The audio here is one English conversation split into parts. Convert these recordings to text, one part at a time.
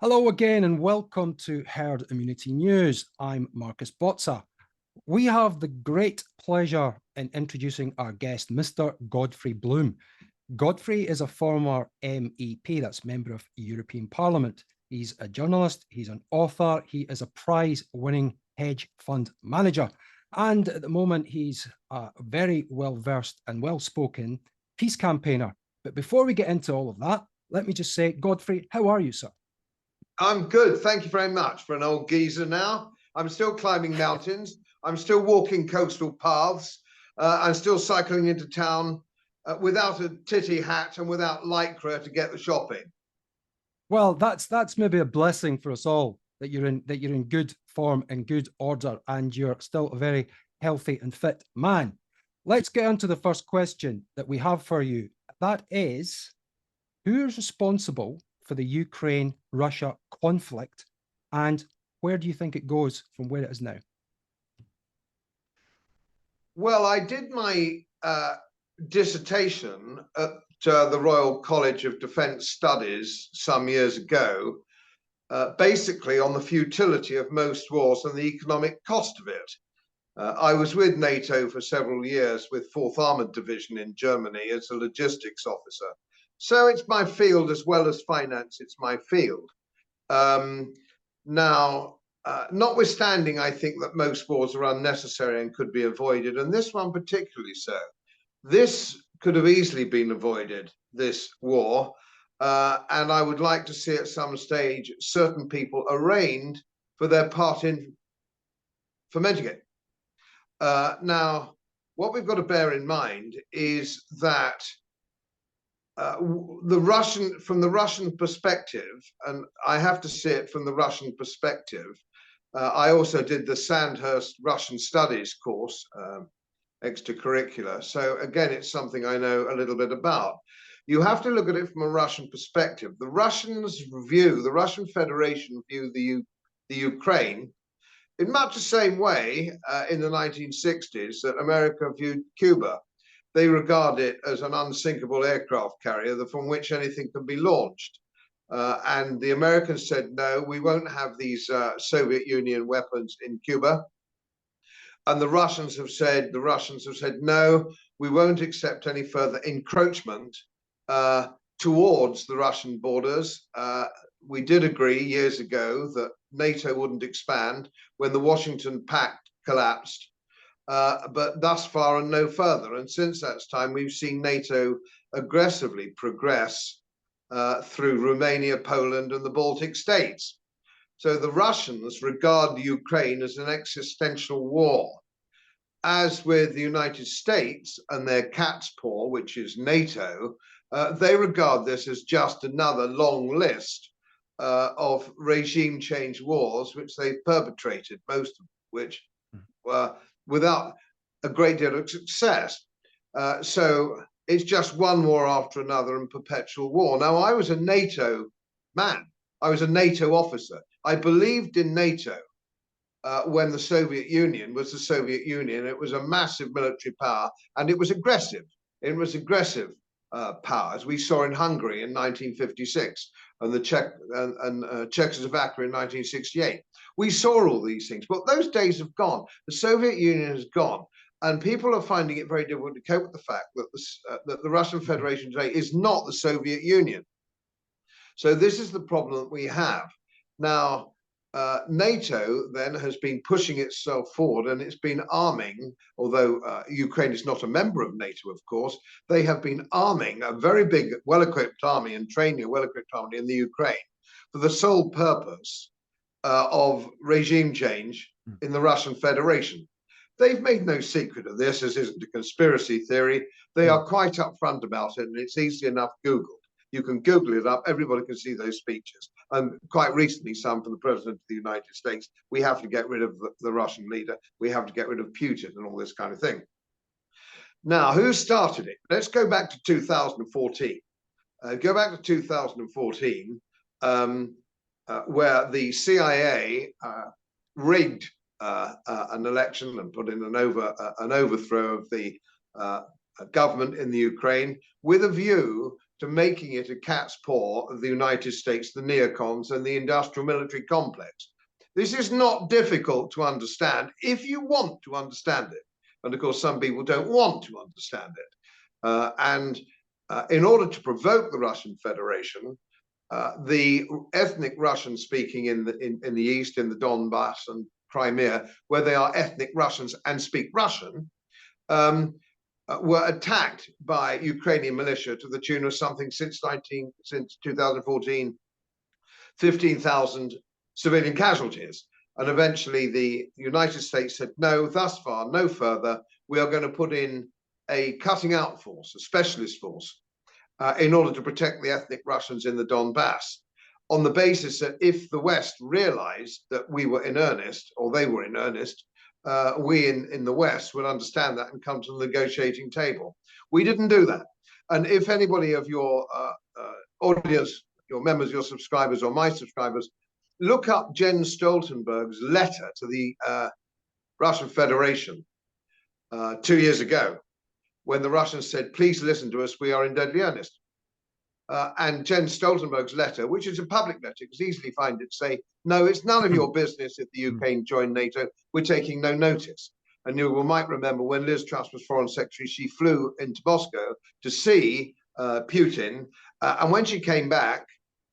Hello again and welcome to Herd Immunity News. I'm Marcus Botza. We have the great pleasure in introducing our guest, Mr. Godfrey Bloom. Godfrey is a former MEP, that's Member of European Parliament. He's a journalist, he's an author, he is a prize-winning hedge fund manager. And at the moment, he's a very well-versed and well-spoken peace campaigner. But before we get into all of that, let me just say, Godfrey, how are you, sir? I'm good. Thank you very much. For an old geezer now, I'm still climbing mountains. I'm still walking coastal paths. I'm still cycling into town without a titty hat and without lycra to get the shopping. Well, that's maybe a blessing for us all that you're in good form and good order, and you're still a very healthy and fit man. Let's get on to the first question that we have for you. That is, who is responsible for the Ukraine-Russia conflict, and where do you think it goes from where it is now? Well, I did my dissertation at the Royal College of Defence Studies some years ago, basically on the futility of most wars and the economic cost of it. I was with NATO for several years with 4th Armoured Division in Germany as a logistics officer. So it's my field as well as finance, it's my field. Notwithstanding, I think that most wars are unnecessary and could be avoided, and this one particularly so. This could have easily been avoided, this war, and I would like to see at some stage certain people arraigned for their part in fomenting it. Now, what we've got to bear in mind is that from the Russian perspective, and I have to see it from the Russian perspective, I also did the Sandhurst Russian Studies course, extracurricular. So again, it's something I know a little bit about. You have to look at it from a Russian perspective. The Russian Federation view the Ukraine in much the same way in the 1960s that America viewed Cuba. They regard it as an unsinkable aircraft carrier from which anything can be launched. And the Americans said, no, we won't have these Soviet Union weapons in Cuba. And the Russians have said, no, we won't accept any further encroachment towards the Russian borders. We did agree years ago that NATO wouldn't expand when the Washington Pact collapsed. But thus far and no further. And since that time, we've seen NATO aggressively progress through Romania, Poland, and the Baltic states. So the Russians regard the Ukraine as an existential war. As with the United States and their cat's paw, which is NATO, they regard this as just another long list of regime change wars, which they've perpetrated, most of which were without a great deal of success. So it's just one war after another and perpetual war. Now, I was a NATO man. I was a NATO officer. I believed in NATO when the Soviet Union was the Soviet Union. It was a massive military power and it was aggressive. It was aggressive power, as we saw in Hungary in 1956 and the Czechoslovakia in 1968. We saw all these things, but those days have gone. The Soviet Union has gone, and people are finding it very difficult to cope with the fact that the Russian Federation today is not the Soviet Union. So this is the problem that we have. Now, NATO then has been pushing itself forward and it's been arming, although Ukraine is not a member of NATO, of course, they have been arming a very big, well-equipped army and training a well-equipped army in the Ukraine for the sole purpose of regime change in the Russian Federation. They've made no secret of this. This isn't a conspiracy theory. They are quite upfront about it, and it's easy enough Googled. You can Google it up. Everybody can see those speeches. And quite recently, some from the President of the United States. We have to get rid of the Russian leader. We have to get rid of Putin and all this kind of thing. Now, who started it? Let's go back to 2014. Go back to 2014, where the CIA rigged an election and put in an overthrow of the government in the Ukraine with a view to making it a cat's paw of the United States, the neocons, and the industrial military complex. This is not difficult to understand if you want to understand it. And of course, some people don't want to understand it. In order to provoke the Russian Federation, the ethnic Russians speaking in the east, in the Donbass and Crimea, where they are ethnic Russians and speak Russian, were attacked by Ukrainian militia to the tune of something since 2014, 15,000 civilian casualties. And eventually the United States said, no, thus far, no further. We are going to put in a cutting out force, a specialist force, in order to protect the ethnic Russians in the Donbass, on the basis that if the West realized that we were in earnest, or they were in earnest, we in the West would understand that and come to the negotiating table. We didn't do that. And if anybody of your audience, your members, your subscribers, or my subscribers, look up Jens Stoltenberg's letter to the Russian Federation 2 years ago, when the Russians said, please listen to us, we are in deadly earnest. And Jens Stoltenberg's letter, which is a public letter, you can easily find it, say, no, it's none of your business if the UK joined NATO, we're taking no notice. And you might remember when Liz Truss was Foreign Secretary, she flew into Moscow to see Putin. And when she came back,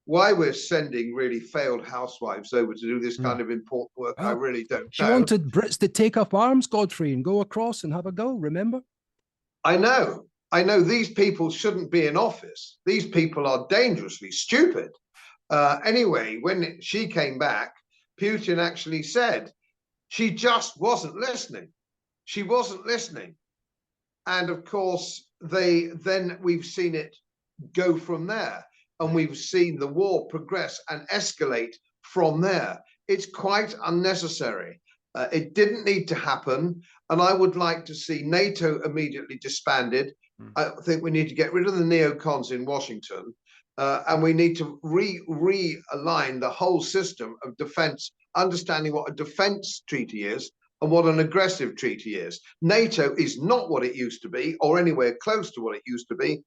why we're sending really failed housewives over to do this kind of important work, I really don't know. She wanted Brits to take up arms, Godfrey, and go across and have a go, remember? I know these people shouldn't be in office. These people are dangerously stupid. Anyway, when she came back, Putin actually said she just wasn't listening. She wasn't listening. And of course, we've seen it go from there. And we've seen the war progress and escalate from there. It's quite unnecessary. It didn't need to happen. And I would like to see NATO immediately disbanded. I think we need to get rid of the neocons in Washington. And we need to realign the whole system of defense, understanding what a defense treaty is and what an aggressive treaty is. NATO is not what it used to be, or anywhere close to what it used to be.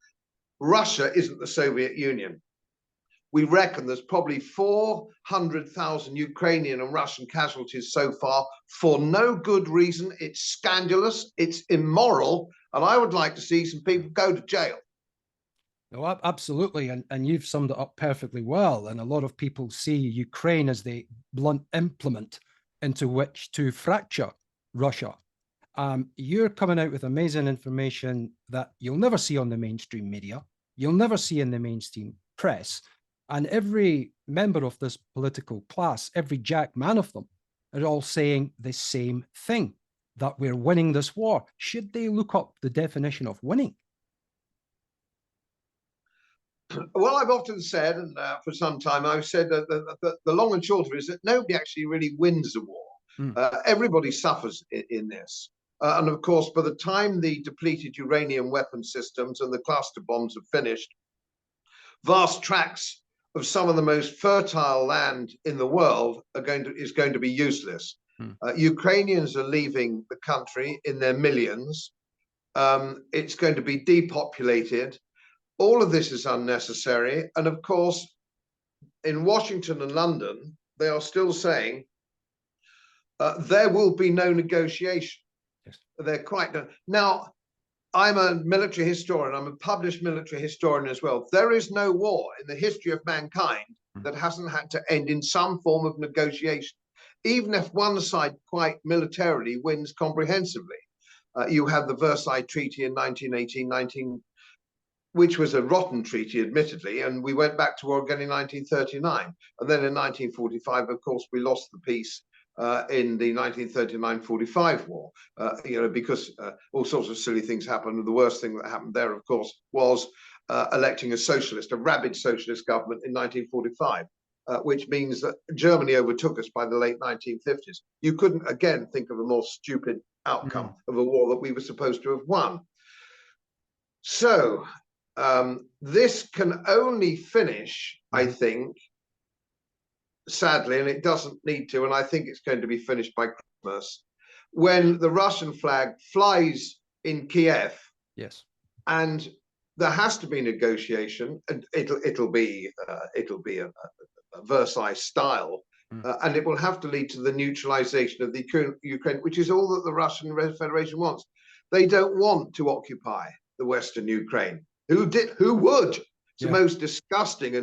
Russia isn't the Soviet Union. We reckon there's probably 400,000 Ukrainian and Russian casualties so far for no good reason. It's scandalous, it's immoral, and I would like to see some people go to jail. No, absolutely, and you've summed it up perfectly well. And a lot of people see Ukraine as the blunt implement into which to fracture Russia. You're coming out with amazing information that you'll never see on the mainstream media, you'll never see in the mainstream press, and every member of this political class, every jack man of them, are all saying the same thing, that we're winning this war. Should they look up the definition of winning? Well, I've often said, and for some time, I've said that the long and short of it is that nobody actually really wins a war. Everybody suffers in this. And of course, by the time the depleted uranium weapon systems and the cluster bombs are finished, vast tracts of some of the most fertile land in the world is going to be useless. Ukrainians are leaving the country in their millions. It's going to be depopulated. All of this is unnecessary. And of course, in Washington and London, they are still saying there will be no negotiation. Yes. They're quite done. Now, I'm a military historian. I'm a published military historian as well. There is no war in the history of mankind that hasn't had to end in some form of negotiation, even if one side quite militarily wins comprehensively. You have the Versailles Treaty in 1918, which was a rotten treaty, admittedly, and we went back to war again in 1939. And then in 1945, of course, we lost the peace in the 1939-45 war, because all sorts of silly things happened. And the worst thing that happened there, of course, was electing a rabid socialist government in 1945, which means that Germany overtook us by the late 1950s. You couldn't, again, think of a more stupid outcome of a war that we were supposed to have won. So this can only finish, I think, sadly, and it doesn't need to, and I think it's going to be finished by Christmas, when the Russian flag flies in Kiev. Yes. And there has to be negotiation, and it'll be a Versailles style, and it will have to lead to the neutralization of the Ukraine, which is all that the Russian Federation wants. They don't want to occupy the Western Ukraine. Who did? Who would? It's the most disgusting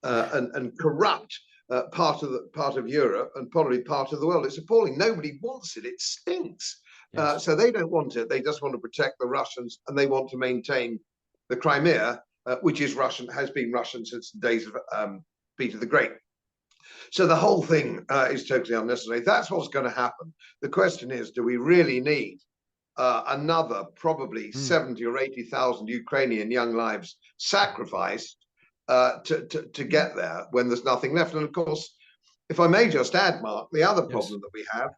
and corrupt part of Europe and probably part of the world. It's appalling. Nobody wants it. It stinks. So they don't want it. They just want to protect the Russians, and they want to maintain the Crimea, which is Russian, has been Russian since the days of Peter the Great. So the whole thing is totally unnecessary. That's what's going to happen. The question is, do we really need another probably 70 or 80,000 Ukrainian young lives sacrificed to get there when there's nothing left? And of course, if I may just add, Mark, the other problem that we have,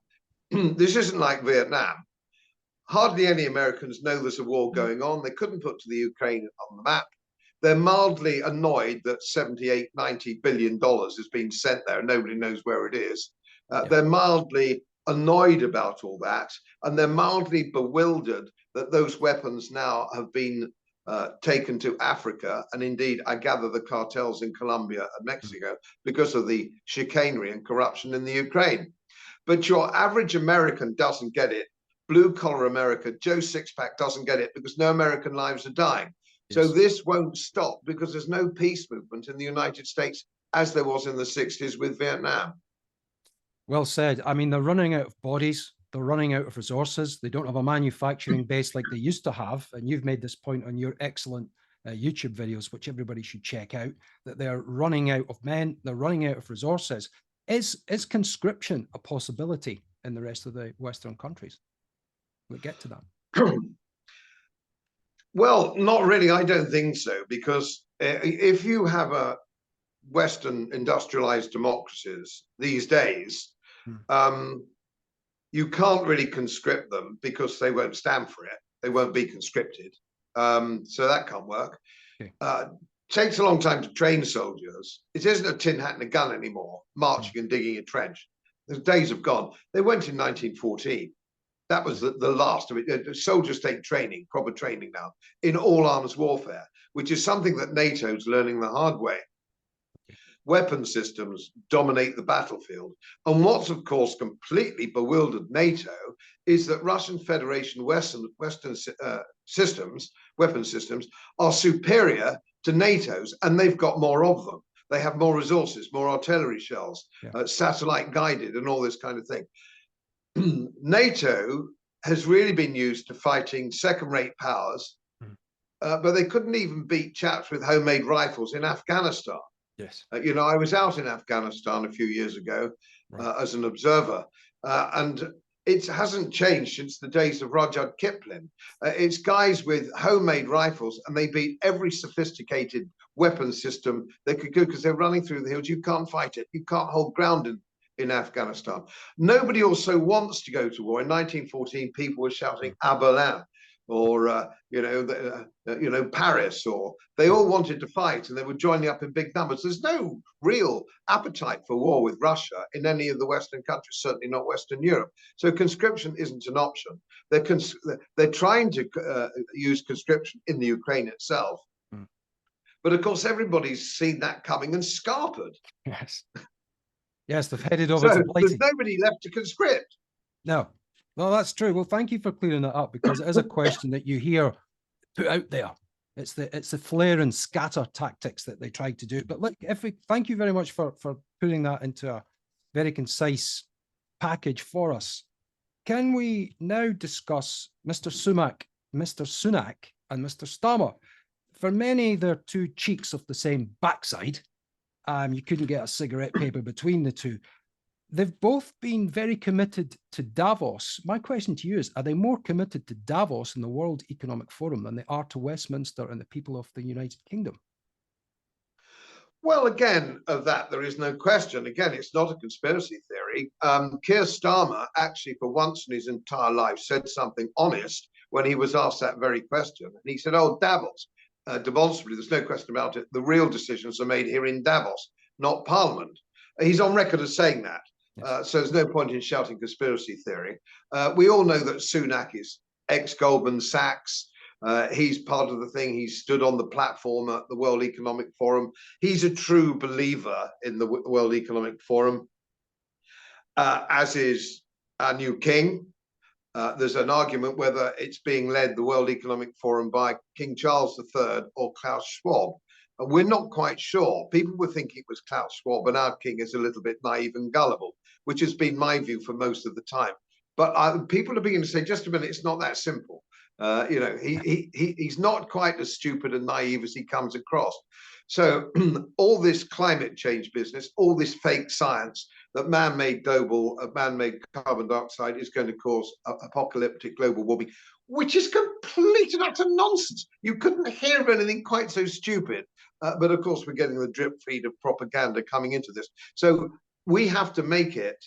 this isn't like Vietnam. Hardly any Americans know there's a war going on. They couldn't put to the Ukraine on the map. They're mildly annoyed that 78, 90 billion dollars has been sent there. Nobody knows where it is. They're mildly annoyed about all that, and they're mildly bewildered that those weapons now have been taken to Africa, and indeed, I gather the cartels in Colombia and Mexico, because of the chicanery and corruption in the Ukraine. But your average American doesn't get it. Blue-collar America, Joe Sixpack doesn't get it, because no American lives are dying. So this won't stop, because there's no peace movement in the United States as there was in the 60s with Vietnam. Well said. I mean, they're running out of bodies. They're running out of resources. They don't have a manufacturing base like they used to have. And you've made this point on your excellent YouTube videos, which everybody should check out, that they're running out of men. They're running out of resources. Is conscription a possibility in the rest of the Western countries? We'll get to that. Well, not really. I don't think so, because if you have a Western industrialized democracies these days, you can't really conscript them, because they won't stand for it. They won't be conscripted. So that can't work. Takes a long time to train soldiers. It isn't a tin hat and a gun anymore, marching and digging a trench. The days have gone. They went in 1914. That was the last of it. Soldiers take training, proper training now, in all arms warfare, which is something that NATO's learning the hard way. Weapon systems dominate the battlefield. And what's, of course, completely bewildered NATO is that Russian Federation Western systems, weapon systems, are superior to NATO's, and they've got more of them. They have more resources, more artillery shells, satellite guided, and all this kind of thing. NATO has really been used to fighting second-rate powers, but they couldn't even beat chaps with homemade rifles in Afghanistan. You know, I was out in Afghanistan a few years ago as an observer, and it hasn't changed since the days of Rudyard Kipling. It's guys with homemade rifles, and they beat every sophisticated weapon system they could go, because they're running through the hills. You can't fight it. You can't hold ground in Afghanistan. Nobody also wants to go to war. In 1914, people were shouting "à Berlin," or Paris, or they all wanted to fight, and they were joining up in big numbers. There's no real appetite for war with Russia in any of the Western countries, certainly not Western Europe. So conscription isn't an option. They're trying to use conscription in the Ukraine itself, but of course everybody's seen that coming and scarpered. Yes, they've headed over to Blighty. There's nobody left to conscript. No. Well, that's true. Well, thank you for clearing that up, because it is a question that you hear put out there. It's the flare and scatter tactics that they tried to do. But look, thank you very much for putting that into a very concise package for us. Can we now discuss Mr. Sunak, and Mr. Starmer? For many, they're two cheeks of the same backside. You couldn't get a cigarette paper between the two. They've both been very committed to Davos. My question to you is, are they more committed to Davos and the World Economic Forum than they are to Westminster and the people of the United Kingdom? Well, again, of that, there is no question. Again, it's not a conspiracy theory. Keir Starmer, actually, for once in his entire life, said something honest when he was asked that very question. And he said, oh, Davos. Demonstrably, there's no question about it. The real decisions are made here in Davos, not Parliament. He's on record as saying that. So there's no point in shouting conspiracy theory. We all know that Sunak is ex-Goldman Sachs. He's part of the thing. He stood on the platform at the World Economic Forum. He's a true believer in the World Economic Forum, as is our new king. There's an argument whether it's being led, the World Economic Forum, by King Charles III or Klaus Schwab. And we're not quite sure. People were thinking it was Klaus Schwab, and our king is a little bit naive and gullible, which has been my view for most of the time. But people are beginning to say, just a minute, it's not that simple. You know, he's not quite as stupid and naive as he comes across. So all this climate change business, all this fake science that man-made carbon dioxide is going to cause apocalyptic global warming, which is complete and utter nonsense. You couldn't hear of anything quite so stupid. But of course, we're getting the drip feed of propaganda coming into this. So we have to make it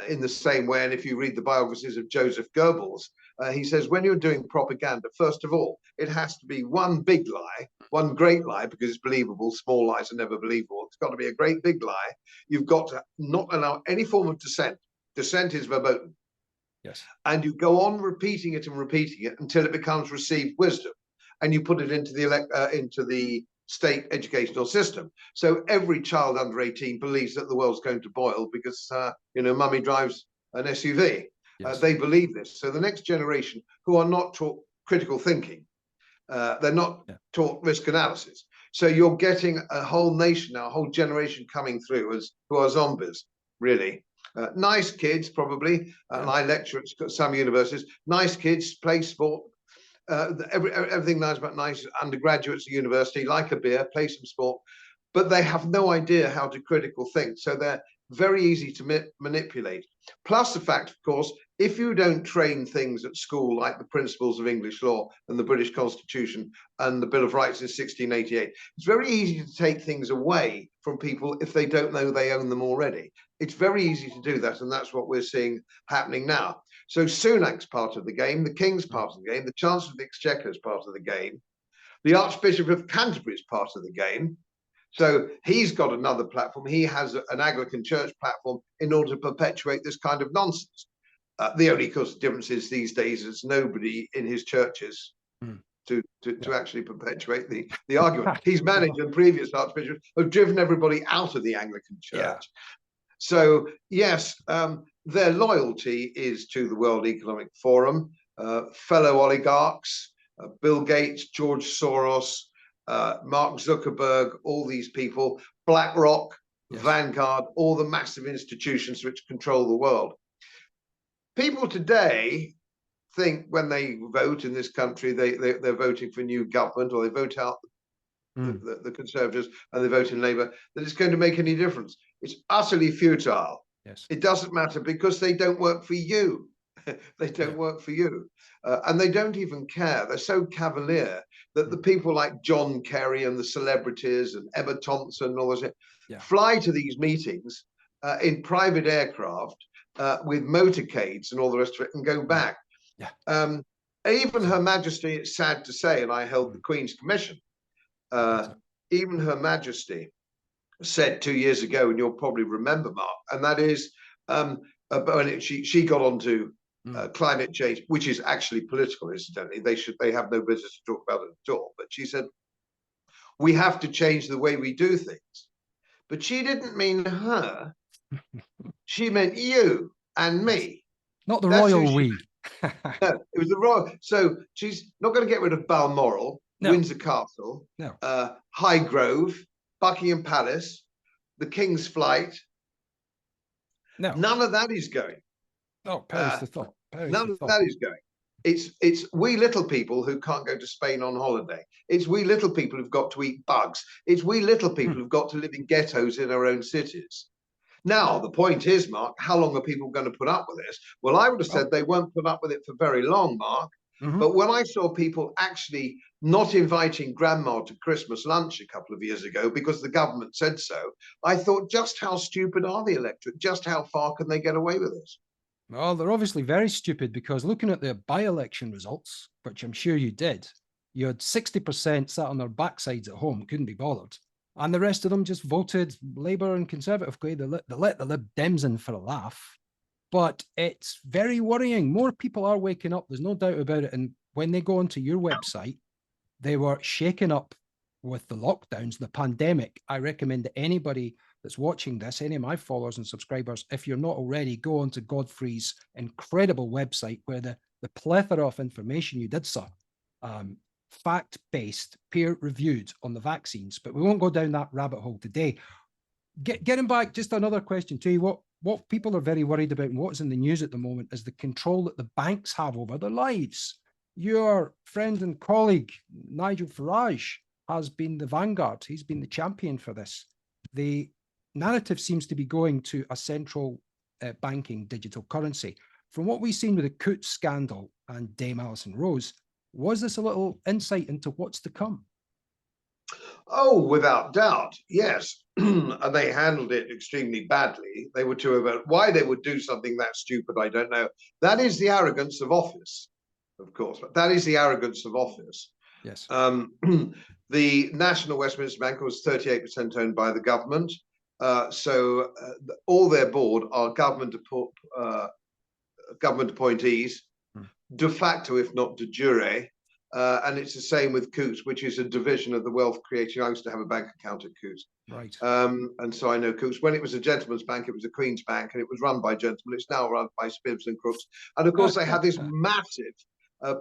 in the same way. And if you read the biographies of Joseph Goebbels, he says, when you're doing propaganda, first of all, it has to be one big lie, one great lie, because it's believable. Small lies are never believable. It's got to be a great big lie. You've got to not allow any form of dissent. Dissent is verboten. Yes. And you go on repeating it until it becomes received wisdom, and you put it into the state educational system. So every child under 18 believes that the world's going to boil because you know, mummy drives an SUV. Yes. They believe this. So the next generation, who are not taught critical thinking, they're not taught risk analysis. So you're getting a whole nation now, a whole generation coming through who are zombies, really. Nice kids, probably. And I lecture at some universities. Nice kids, play sport. Everything nice about nice undergraduates at university, like a beer, play some sport, but they have no idea how to critical think. So they're very easy to manipulate. Plus the fact, of course, if you don't train things at school, like the principles of English law and the British Constitution and the Bill of Rights in 1688, it's very easy to take things away from people if they don't know they own them already. It's very easy to do that, and that's what we're seeing happening now. So Sunak's part of the game, the King's part of the game, the Chancellor of the Exchequer is part of the game, the Archbishop of Canterbury is part of the game. So he's got another platform. He has an Anglican church platform in order to perpetuate this kind of nonsense. The only difference is these days there's nobody in his churches to actually perpetuate the argument. He's managed, and previous archbishops have driven everybody out of the Anglican church. Yeah. So yes, their loyalty is to the World Economic Forum, fellow oligarchs, Bill Gates, George Soros, Mark Zuckerberg, all these people, BlackRock, Vanguard, all the massive institutions which control the world. People today think when they vote in this country, they're voting for a new government, or they vote out the Conservatives and they vote in Labour, that it's going to make any difference. It's utterly futile. Yes. It doesn't matter, because they don't work for you. They don't work for you. And they don't even care. They're so cavalier that the people like John Kerry and the celebrities and Emma Thompson and all this fly to these meetings in private aircraft with motorcades and all the rest of it, and go back. Even Her Majesty, it's sad to say, and I held the Queen's Commission, even Her Majesty said 2 years ago, and you'll probably remember, Mark, and that is when she got onto climate change, which is actually political, incidentally. They have no business to talk about it at all. But she said, we have to change the way we do things. But she didn't mean her. She meant you and me. Not the royal we. No, it was the royal. So she's not going to get rid of Balmoral, Windsor Castle, Highgrove, Buckingham Palace, the King's Flight. None of that is going. Oh, perish the thought. None of that is going. It's we little people who can't go to Spain on holiday. It's we little people who've got to eat bugs. It's we little people who've got to live in ghettos in our own cities. Now, the point is, Mark, how long are people going to put up with this? Well, I would have said they won't put up with it for very long, Mark. But when I saw people actually not inviting grandma to Christmas lunch a couple of years ago because the government said so, I thought, just how stupid are the electorate? Just how far can they get away with this? Well, they're obviously very stupid, because looking at the by-election results, which I'm sure you did, you had 60% sat on their backsides at home, couldn't be bothered. And the rest of them just voted Labour and Conservative. They let the Lib Dems in for a laugh. But it's very worrying. More people are waking up. There's no doubt about it. And when they go onto your website, they were shaken up with the lockdowns, the pandemic. I recommend that anybody that's watching this, any of my followers and subscribers, if you're not already, go onto Godfrey's incredible website where the plethora of information you did, sir, fact-based, peer-reviewed on the vaccines. But we won't go down that rabbit hole today. Getting back, just another question to you. What people are very worried about and what's in the news at the moment is the control that the banks have over their lives. Your friend and colleague, Nigel Farage, has been the vanguard. He's been the champion for this. The narrative seems to be going to a central banking digital currency. From what we've seen with the Coutts scandal and Dame Alison Rose, was this a little insight into what's to come? Oh, without doubt, yes. And they handled it extremely badly. They were too about why they would do something that stupid, I don't know. That is the arrogance of office, of course. But that is the arrogance of office. Yes. The National Westminster Bank was 38% owned by the government. So all their board are government appointees, de facto, if not de jure. And it's the same with Coutts, which is a division of the wealth creating. I used to have a bank account at Coutts. Right. And so I know Coutts. When it was a gentleman's bank, it was a Queen's bank, and it was run by gentlemen. It's now run by Spivs and Crooks. And of course, they have this massive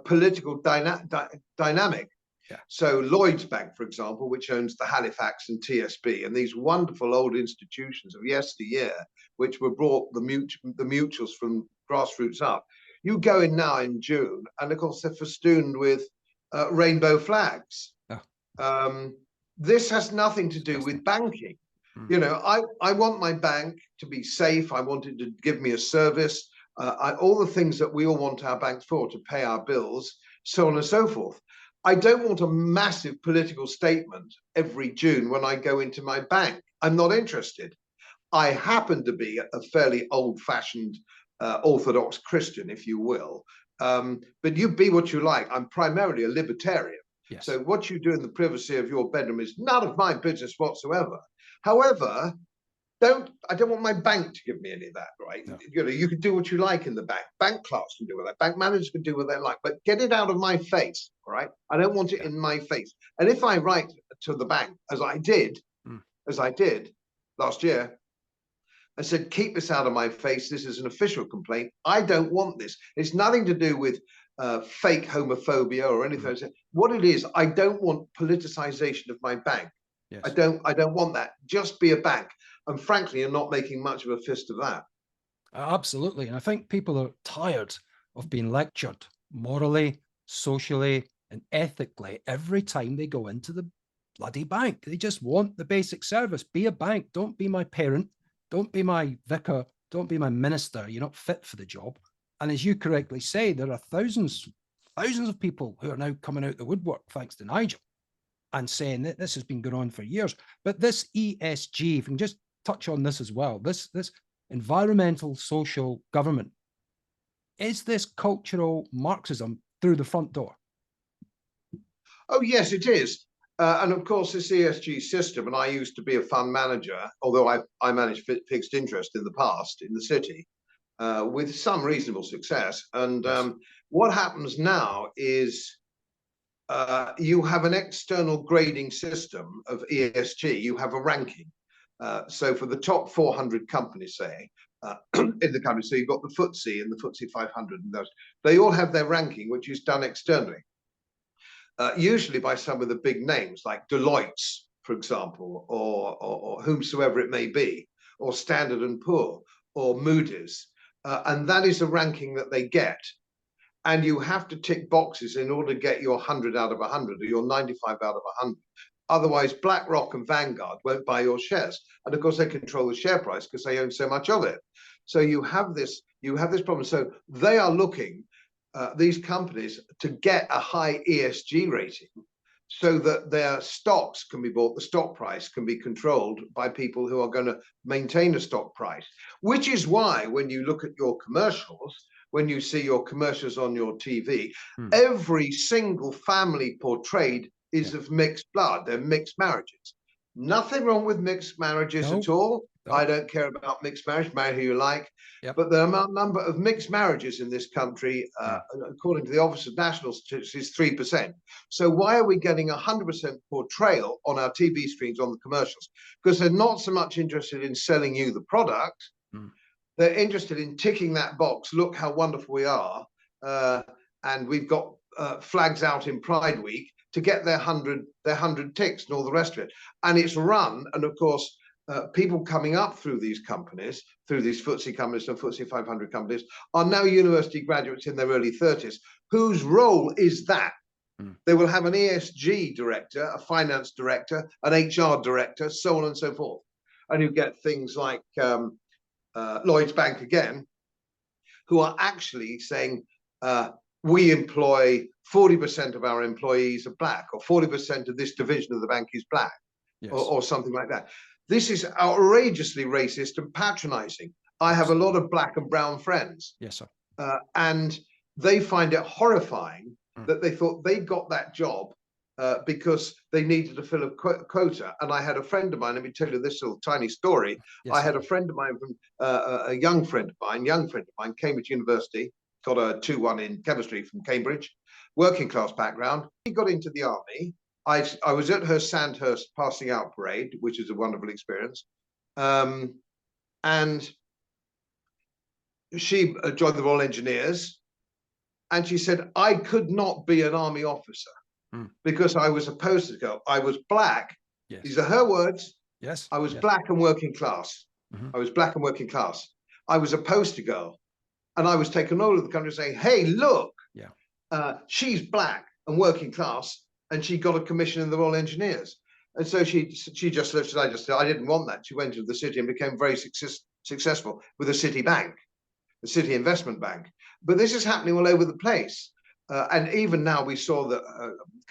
political dynamic. Yeah. So Lloyd's Bank, for example, which owns the Halifax and TSB, and these wonderful old institutions of yesteryear, which were brought the mutuals from grassroots up. You go in now in June, and of course they're festooned with rainbow flags. Oh. This has nothing to do with banking. You know, I want my bank to be safe. I want it to give me a service. All the things that we all want our banks for, to pay our bills, so on and so forth. I don't want a massive political statement every June when I go into my bank. I'm not interested. I happen to be a fairly old-fashioned Orthodox Christian, if you will. But you be what you like. I'm primarily a libertarian. Yes. So what you do in the privacy of your bedroom is none of my business whatsoever. However, I don't want my bank to give me any of that, right? No. You know, you can do what you like in the bank. Bank clerks can do what they like. Bank managers can do what they like, but get it out of my face, all right? I don't want it in my face. And if I write to the bank, as I did last year, I said, keep this out of my face. This is an official complaint. I don't want this. It's nothing to do with fake homophobia or anything. What it is, I don't want politicization of my bank. Yes. I don't want that. Just be a bank. And frankly, you're not making much of a fist of that. Absolutely. And I think people are tired of being lectured morally, socially, and ethically every time they go into the bloody bank. They just want the basic service. Be a bank. Don't be my parent. Don't be my vicar. Don't be my minister. You're not fit for the job. And as you correctly say, there are thousands of people who are now coming out the woodwork, thanks to Nigel, and saying that this has been going on for years. But this ESG, if we can just touch on this as well, this environmental social government, is this cultural Marxism through the front door? Oh, yes, it is. And of course, this ESG system, and I used to be a fund manager, although I managed fixed interest in the past in the city with some reasonable success. And what happens now is you have an external grading system of ESG. You have a ranking. So for the top 400 companies, say, in the country, so you've got the FTSE and the FTSE 500, and those, they all have their ranking, which is done externally. Usually by some of the big names like Deloitte's, for example, or whomsoever it may be, or Standard & Poor, or Moody's. And that is a ranking that they get. And you have to tick boxes in order to get your 100 out of 100 or your 95 out of 100. Otherwise, BlackRock and Vanguard won't buy your shares. And of course, they control the share price because they own so much of it. So you have this problem. So they are looking, these companies, to get a high ESG rating so that their stocks can be bought, the stock price can be controlled by people who are going to maintain a stock price. Which is why when you look at your commercials, when you see your commercials on your TV, every single family portrayed is of mixed blood. They're mixed marriages. Nothing wrong with mixed marriages at all. I don't care about mixed marriage, marry who you like. Yep. But the number of mixed marriages in this country, according to the Office of National Statistics, is 3%. So why are we getting 100% portrayal on our TV screens on the commercials? Because they're not so much interested in selling you the product. They're interested in ticking that box. Look how wonderful we are. And we've got flags out in Pride Week to get their 100 ticks and all the rest of it. And it's run, and of course, people coming up through these companies, through these FTSE companies and FTSE 500 companies, are now university graduates in their early 30s, whose role is that. They will have an ESG director, a finance director, an HR director, so on and so forth. And you get things like Lloyd's Bank again, who are actually saying, we employ 40% of our employees are black, or 40% of this division of the bank is black, or something like that. This is outrageously racist and patronizing. I have a lot of black and brown friends. Yes, sir. And they find it horrifying that they thought they got that job because they needed to fill a quota. And I had a friend of mine, let me tell you this little tiny story. Yes, I had a friend of mine, a young friend of mine, Cambridge University, got a 2-1 in chemistry from Cambridge, working class background. He got into the army. I was at her Sandhurst passing out parade, which is a wonderful experience. And she joined the Royal Engineers. And she said, I could not be an army officer because I was opposed to go. I was black. Yes. These are her words. Yes. I was black and working class. I was black and working class. I was opposed to go. And I was taken all over the country saying, hey, look, she's black and working class, and she got a commission in the Royal Engineers. And so she just lifted, I didn't want that. She went to the city and became very successful with a city bank, the city investment bank. But this is happening all over the place. And even now we saw the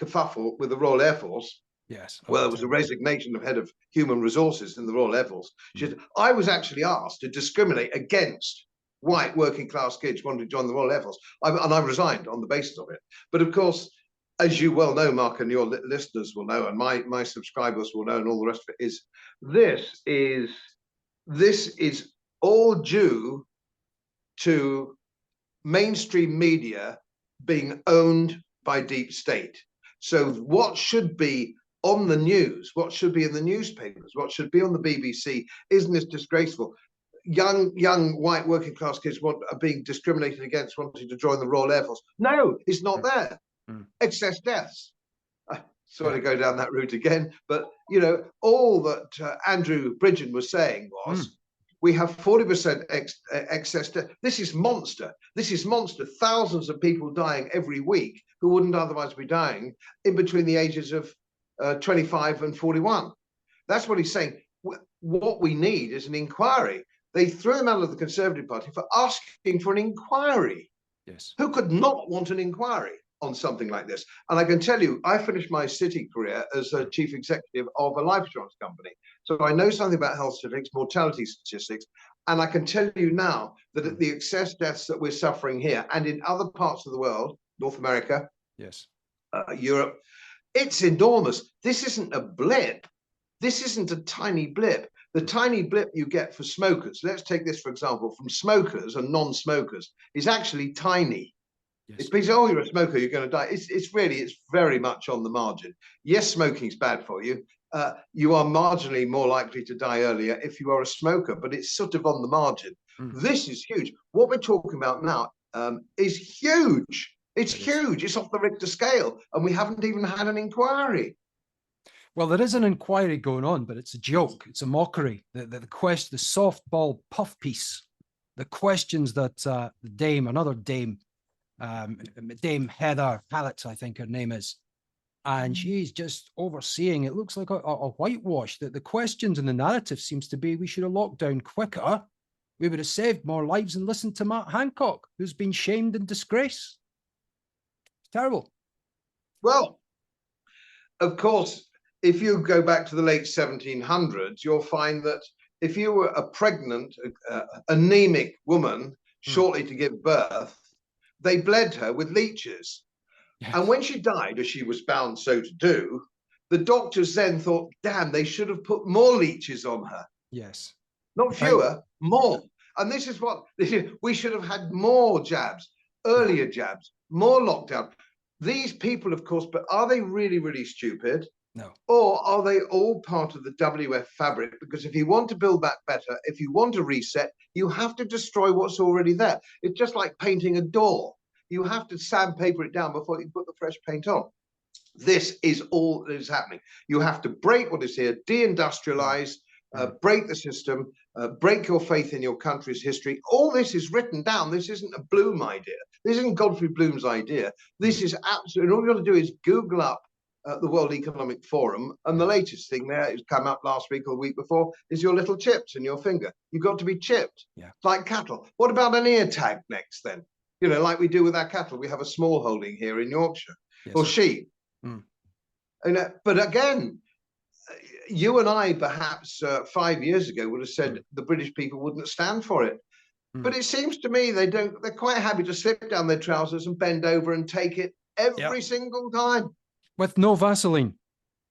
kerfuffle with the Royal Air Force. Yes. Well, there was a resignation of head of human resources in the Royal Air Force. She said, I was actually asked to discriminate against white working class kids wanting to join the Royal Air Force. And I resigned on the basis of it. But of course, as you well know, Mark, and your listeners will know, and my subscribers will know, and all the rest of it is, this is all due to mainstream media being owned by deep state. So what should be on the news, what should be in the newspapers, what should be on the BBC, isn't this disgraceful? Young white working class kids are being discriminated against wanting to join the Royal Air Force. No, it's not there. Excess deaths. Sorry to go down that route again, but you know, all that Andrew Bridgen was saying was, we have 40% excess death. This is monster. This is monster. Thousands of people dying every week who wouldn't otherwise be dying in between the ages of 25 and 41. That's what he's saying. What we need is an inquiry. They threw him out of the Conservative Party for asking for an inquiry. Yes. Who could not want an inquiry on something like this? And I can tell you, I finished my city career as a chief executive of a life insurance company. So I know something about health statistics, mortality statistics, and I can tell you now that the excess deaths that we're suffering here and in other parts of the world, North America, Europe, it's enormous. This isn't a blip. This isn't a tiny blip. The tiny blip you get for smokers, let's take this for example, from smokers and non-smokers, is actually tiny. Yes. It's because, oh, you're a smoker, you're going to die. It's very much on the margin. Yes, smoking's bad for you. You are marginally more likely to die earlier if you are a smoker, but it's sort of on the margin. This is huge. What we're talking about now is huge. It's huge. It's off the Richter scale, and we haven't even had an inquiry. Well, there is an inquiry going on, but it's a joke. It's a mockery. The softball puff piece, the questions that another Dame Heather Hallett, I think her name is, and she's just overseeing. It looks like a whitewash. That the questions and the narrative seems to be, we should have locked down quicker. We would have saved more lives and listened to Matt Hancock, who's been shamed and disgraced. It's terrible. Well, of course, if you go back to the late 1700s, you'll find that if you were a pregnant, anemic woman shortly to give birth, they bled her with leeches. Yes. And when she died, as she was bound so to do, the doctors then thought, damn, they should have put more leeches on her. Yes. not fewer, more. And this is what we should have had: more jabs, earlier jabs, more lockdown. These people, of course, but are they really, really stupid? No. Or are they all part of the WEF fabric? Because if you want to build back better, if you want to reset, you have to destroy what's already there. It's just like painting a door. You have to sandpaper it down before you put the fresh paint on. This is all that is happening. You have to break what is here, deindustrialize, break the system, break your faith in your country's history. All this is written down. This isn't a Bloom idea. This isn't Godfrey Bloom's idea. This is absolutely, all you got to do is Google up the World Economic Forum, and the latest thing there is come up last week or the week before is your little chips in your finger. You've got to be chipped, like cattle. What about an ear tag next then? You know, like we do with our cattle. We have a small holding here in Yorkshire, or sheep. And, but again, you and I perhaps 5 years ago would have said the British people wouldn't stand for it. But it seems to me they don't. They're quite happy to slip down their trousers and bend over and take it every single time. With no Vaseline,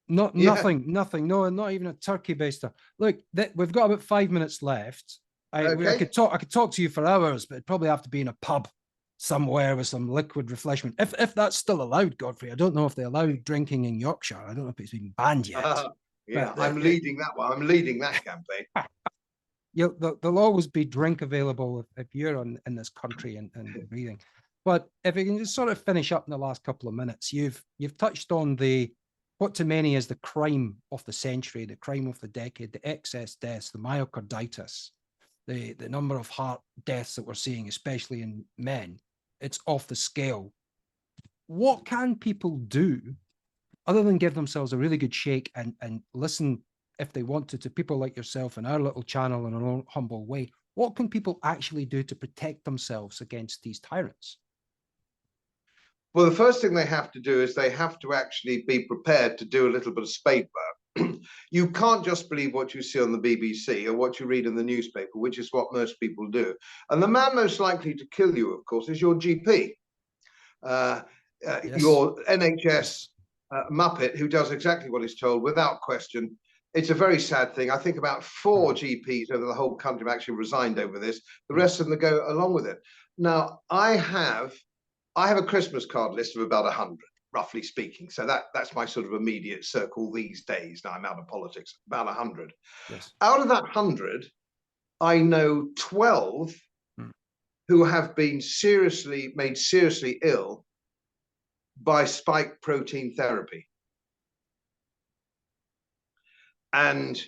nothing, no, not even a turkey baster. Look, we've got about 5 minutes left. I could talk to you for hours, but it'd probably have to be in a pub somewhere with some liquid refreshment, if that's still allowed, Godfrey. I don't know if they allow drinking in Yorkshire. I don't know if it's been banned yet. I'm leading that one. I'm leading that campaign. There'll always be drink available if you're in this country and breathing. But if we can just sort of finish up in the last couple of minutes, you've touched on what to many is the crime of the century, the crime of the decade, the excess deaths, the myocarditis, the number of heart deaths that we're seeing, especially in men. It's off the scale. What can people do other than give themselves a really good shake and listen, if they want to people like yourself in our little channel in our own humble way? What can people actually do to protect themselves against these tyrants? Well, the first thing they have to do is they have to actually be prepared to do a little bit of spade work. You can't just believe what you see on the BBC or what you read in the newspaper, which is what most people do. And the man most likely to kill you, of course, is your GP, your NHS muppet who does exactly what he's told without question. It's a very sad thing. I think about 4 GPs over the whole country have actually resigned over this. The rest of them go along with it. Now, I have a Christmas card list of about 100, roughly speaking. So that's my sort of immediate circle these days. Now I'm out of politics, about 100. Yes. Out of that 100, I know 12 who have been made seriously ill by spike protein therapy. And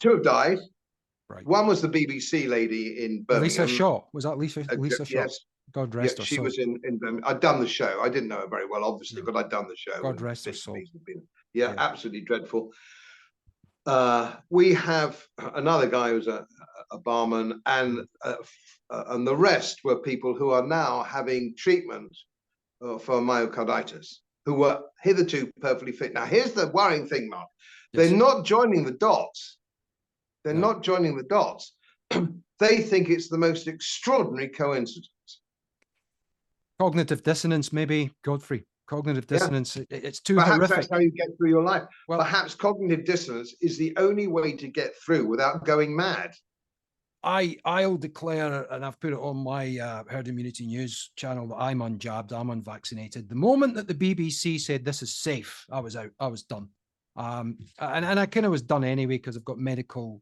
2 have died. Right. One was the BBC lady in Birmingham. Lisa Shaw. Was that Lisa Shaw? Yes. God rest her soul. She was in Birmingham. I'd done the show. I didn't know her very well, obviously, but I'd done the show. God rest her soul. Absolutely dreadful. We have another guy who's a barman, and the rest were people who are now having treatment for myocarditis, who were hitherto perfectly fit. Now, here's the worrying thing, Mark. Yes. They're not joining the dots. They're not joining the dots. They think it's the most extraordinary coincidence. Cognitive dissonance, maybe, Godfrey. Cognitive dissonance. It's too Perhaps horrific. That's how you get through your life. Well, perhaps cognitive dissonance is the only way to get through without going mad. I'll declare, and I've put it on my Herd Immunity News channel, that I'm unjabbed, I'm unvaccinated. The moment that the BBC said this is safe, I was out. I was done. And I kind of was done anyway, because I've got medical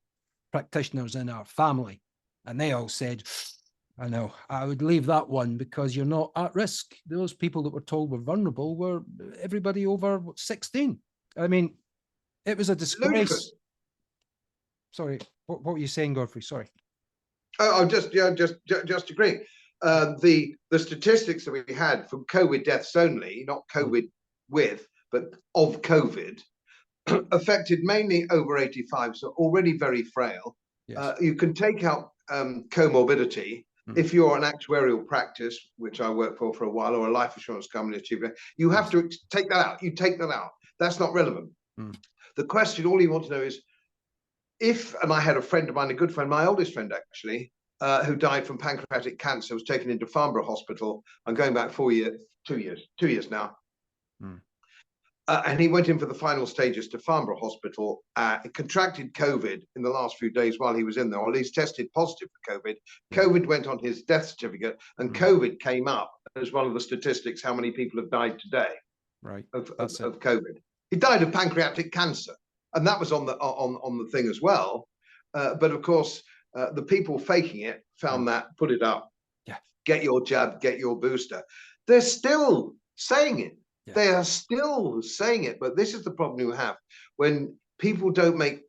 practitioners in our family, and they all said, I know, I would leave that one because you're not at risk. Those people that were told were vulnerable were everybody over 16. I mean, it was a disgrace. Ludicrous. Sorry, what were you saying, Godfrey? Sorry. Oh, just agreeing. The statistics that we had from COVID deaths only, not COVID with, but of COVID, affected mainly over 85, so already very frail. Yes. You can take out comorbidity. If you're an actuarial practice, which I worked for a while, or a life insurance company, you have to take that out. You take that out. That's not relevant. The question, all you want to know is, and I had a friend of mine, a good friend, my oldest friend actually, who died from pancreatic cancer, was taken into Farnborough Hospital. I'm going back 2 years now. And he went in for the final stages to Farnborough Hospital, contracted COVID in the last few days while he was in there, or at least tested positive for COVID. COVID went on his death certificate, and COVID came up as one of the statistics, how many people have died today of COVID. He died of pancreatic cancer, and that was on the thing as well. But of course, the people faking it found that, put it up. Yeah. Get your jab, get your booster. They're still saying it. Yeah. They are still saying it, but this is the problem you have when people don't make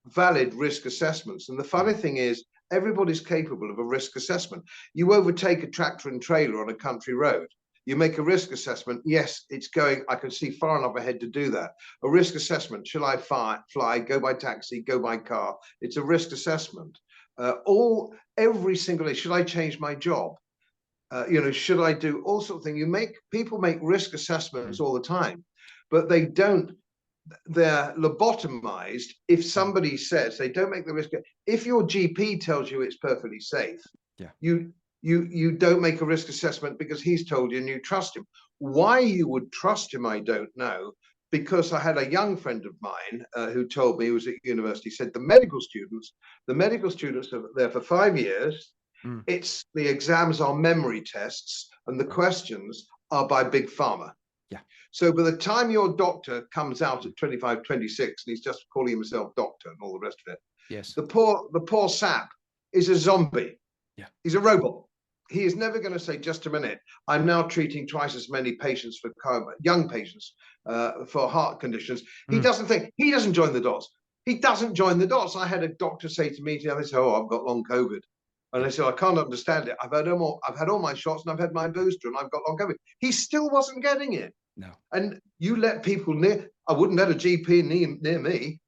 valid risk assessments. And the funny thing is, everybody's capable of a risk assessment. You overtake a tractor and trailer on a country road. You make a risk assessment. Yes, it's going, I can see far enough ahead to do that. A risk assessment, shall I fly, go by taxi, go by car? It's a risk assessment. Every single day, should I change my job? Should I do all sorts of things? People make risk assessments all the time, but they don't. They're lobotomized. If somebody says they don't make the risk, if your GP tells you it's perfectly safe, you don't make a risk assessment because he's told you and you trust him. Why you would trust him, I don't know. Because I had a young friend of mine who told me, he was at university, said the medical students are there for 5 years. It's the exams are memory tests and the questions are by big pharma. Yeah. So by the time your doctor comes out at 25, 26, and he's just calling himself doctor and all the rest of it. Yes. The poor sap is a zombie. Yeah. He's a robot. He is never going to say, just a minute, I'm now treating twice as many patients for young patients for heart conditions. He doesn't think, he doesn't join the dots. He doesn't join the dots. I had a doctor say to me, they said, oh, I've got long COVID. And I said, I can't understand it. I've had all my shots and I've had my booster and I've got long COVID. He still wasn't getting it. No. And you let people I wouldn't let a GP near me.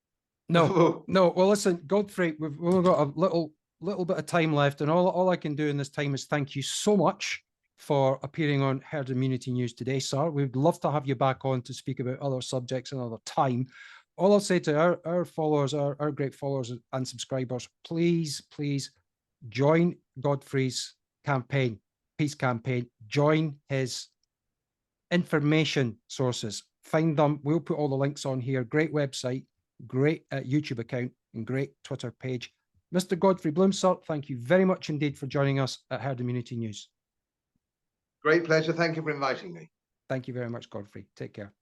No, no. Well, listen, Godfrey, we've only got a little bit of time left, and all I can do in this time is thank you so much for appearing on Herd Immunity News today, sir. We'd love to have you back on to speak about other subjects another time. All I'll say to our followers, our great followers and subscribers, please join Godfrey's campaign, peace campaign. Join his information sources. Find them. We'll put all the links on here. Great website, great YouTube account, and great Twitter page. Mr. Godfrey Bloom, sir, thank you very much indeed for joining us at Herd Immunity News. Great pleasure. Thank you for inviting me. Thank you very much, Godfrey. Take care.